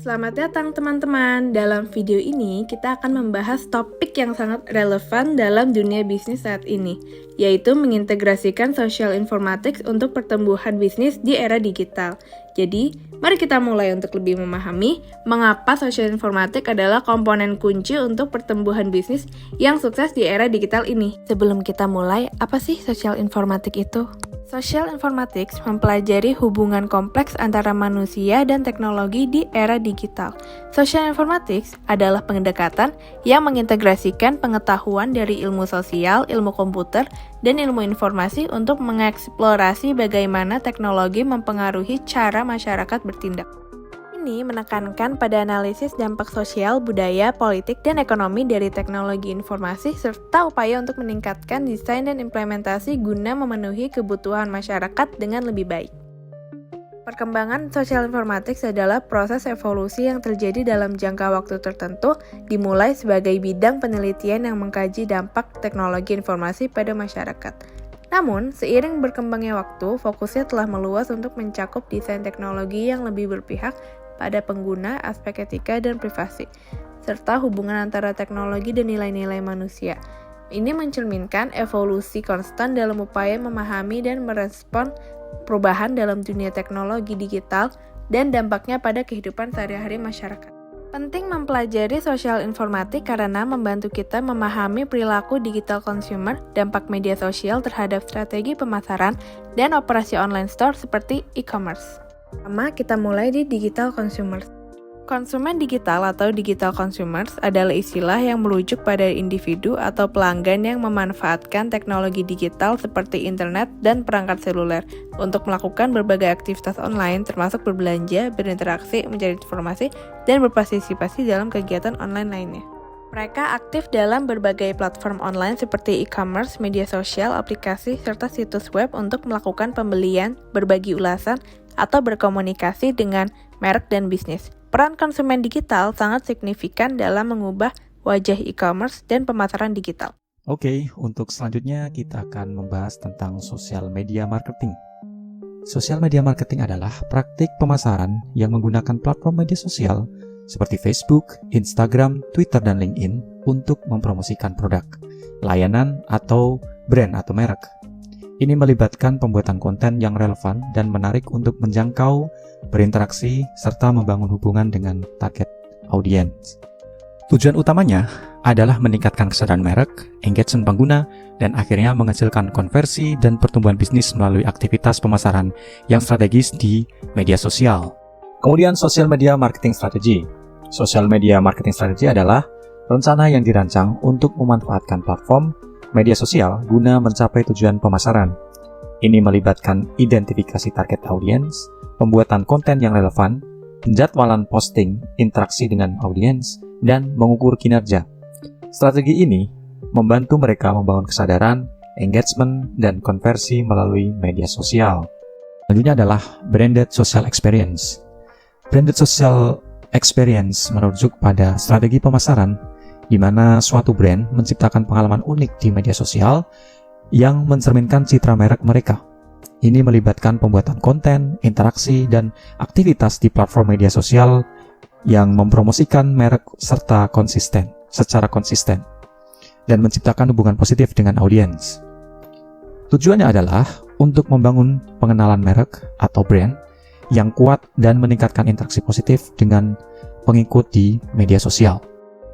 Selamat datang teman-teman. Dalam video ini kita akan membahas topik yang sangat relevan dalam dunia bisnis saat ini, yaitu mengintegrasikan social informatics untuk pertumbuhan bisnis di era digital. Jadi, mari kita mulai untuk lebih memahami mengapa social informatics adalah komponen kunci untuk pertumbuhan bisnis yang sukses di era digital ini. Sebelum kita mulai, apa sih social informatics itu? Social informatics mempelajari hubungan kompleks antara manusia dan teknologi di era digital. Social informatics adalah pendekatan yang mengintegrasikan pengetahuan dari ilmu sosial, ilmu komputer, dan ilmu informasi untuk mengeksplorasi bagaimana teknologi mempengaruhi cara masyarakat bertindak. Ini menekankan pada analisis dampak sosial, budaya, politik, dan ekonomi dari teknologi informasi serta upaya untuk meningkatkan desain dan implementasi guna memenuhi kebutuhan masyarakat dengan lebih baik. Perkembangan social informatics adalah proses evolusi yang terjadi dalam jangka waktu tertentu, dimulai sebagai bidang penelitian yang mengkaji dampak teknologi informasi pada masyarakat. Namun, seiring berkembangnya waktu, fokusnya telah meluas untuk mencakup desain teknologi yang lebih berpihak pada pengguna, aspek etika, dan privasi, serta hubungan antara teknologi dan nilai-nilai manusia. Ini mencerminkan evolusi konstan dalam upaya memahami dan merespon perubahan dalam dunia teknologi digital dan dampaknya pada kehidupan sehari-hari masyarakat. Penting mempelajari social informatics karena membantu kita memahami perilaku digital consumer, dampak media sosial terhadap strategi pemasaran, dan operasi online store seperti e-commerce. Pertama, kita mulai di digital consumers. Konsumen digital atau digital consumers adalah istilah yang merujuk pada individu atau pelanggan yang memanfaatkan teknologi digital seperti internet dan perangkat seluler untuk melakukan berbagai aktivitas online termasuk berbelanja, berinteraksi, mencari informasi, dan berpartisipasi dalam kegiatan online lainnya. Mereka aktif dalam berbagai platform online seperti e-commerce, media sosial, aplikasi, serta situs web untuk melakukan pembelian, berbagi ulasan, atau berkomunikasi dengan merek dan bisnis. Peran konsumen digital sangat signifikan dalam mengubah wajah e-commerce dan pemasaran digital. Oke, untuk selanjutnya kita akan membahas tentang social media marketing. Social media marketing adalah praktik pemasaran yang menggunakan platform media sosial seperti Facebook, Instagram, Twitter, dan LinkedIn untuk mempromosikan produk, layanan, atau brand atau merek. Ini melibatkan pembuatan konten yang relevan dan menarik untuk menjangkau, berinteraksi, serta membangun hubungan dengan target audiens. Tujuan utamanya adalah meningkatkan kesadaran merek, engagement pengguna, dan akhirnya menghasilkan konversi dan pertumbuhan bisnis melalui aktivitas pemasaran yang strategis di media sosial. Kemudian social media marketing strategy. Social media marketing strategy adalah rencana yang dirancang untuk memanfaatkan platform media sosial guna mencapai tujuan pemasaran. Ini melibatkan identifikasi target audiens, pembuatan konten yang relevan, penjadwalan posting, interaksi dengan audiens, dan mengukur kinerja. Strategi ini membantu mereka membangun kesadaran, engagement, dan konversi melalui media sosial. Selanjutnya adalah branded social experience. Branded social experience merujuk pada strategi pemasaran di mana suatu brand menciptakan pengalaman unik di media sosial yang mencerminkan citra merek mereka. Ini melibatkan pembuatan konten, interaksi, dan aktivitas di platform media sosial yang mempromosikan merek secara konsisten, dan menciptakan hubungan positif dengan audiens. Tujuannya adalah untuk membangun pengenalan merek atau brand yang kuat dan meningkatkan interaksi positif dengan pengikut di media sosial.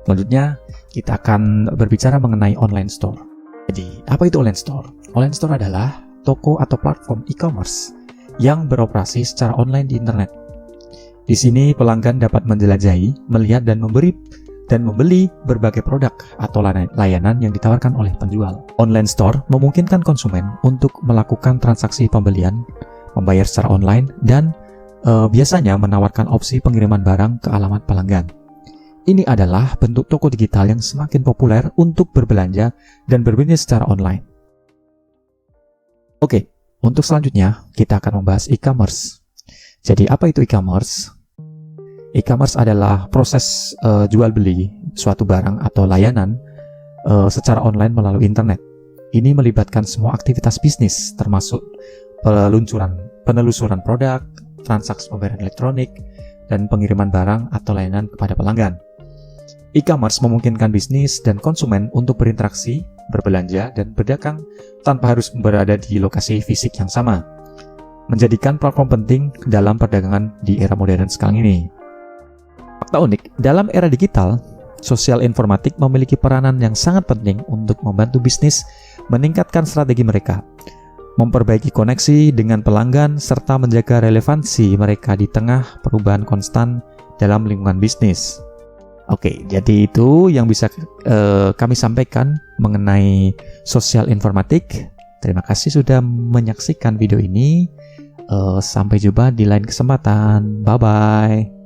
Selanjutnya, kita akan berbicara mengenai online store. Jadi, apa itu online store? Online store adalah toko atau platform e-commerce yang beroperasi secara online di internet. Di sini, pelanggan dapat menjelajahi, melihat, dan membeli berbagai produk atau layanan yang ditawarkan oleh penjual. Online store memungkinkan konsumen untuk melakukan transaksi pembelian, membayar secara online, dan biasanya menawarkan opsi pengiriman barang ke alamat pelanggan. Ini adalah bentuk toko digital yang semakin populer untuk berbelanja dan berbisnis secara online. Oke, untuk selanjutnya kita akan membahas e-commerce. Jadi apa itu e-commerce? E-commerce adalah proses jual beli suatu barang atau layanan secara online melalui internet. Ini melibatkan semua aktivitas bisnis termasuk penelusuran produk, transaksi pembayaran elektronik, dan pengiriman barang atau layanan kepada pelanggan. E-commerce memungkinkan bisnis dan konsumen untuk berinteraksi, berbelanja, dan berdagang tanpa harus berada di lokasi fisik yang sama, menjadikan platform penting dalam perdagangan di era modern sekarang ini. Fakta unik, dalam era digital, sosial informatik memiliki peranan yang sangat penting untuk membantu bisnis meningkatkan strategi mereka, memperbaiki koneksi dengan pelanggan, serta menjaga relevansi mereka di tengah perubahan konstan dalam lingkungan bisnis. Oke, jadi itu yang bisa kami sampaikan mengenai sosial informatik. Terima kasih sudah menyaksikan video ini. Sampai jumpa di lain kesempatan. Bye-bye.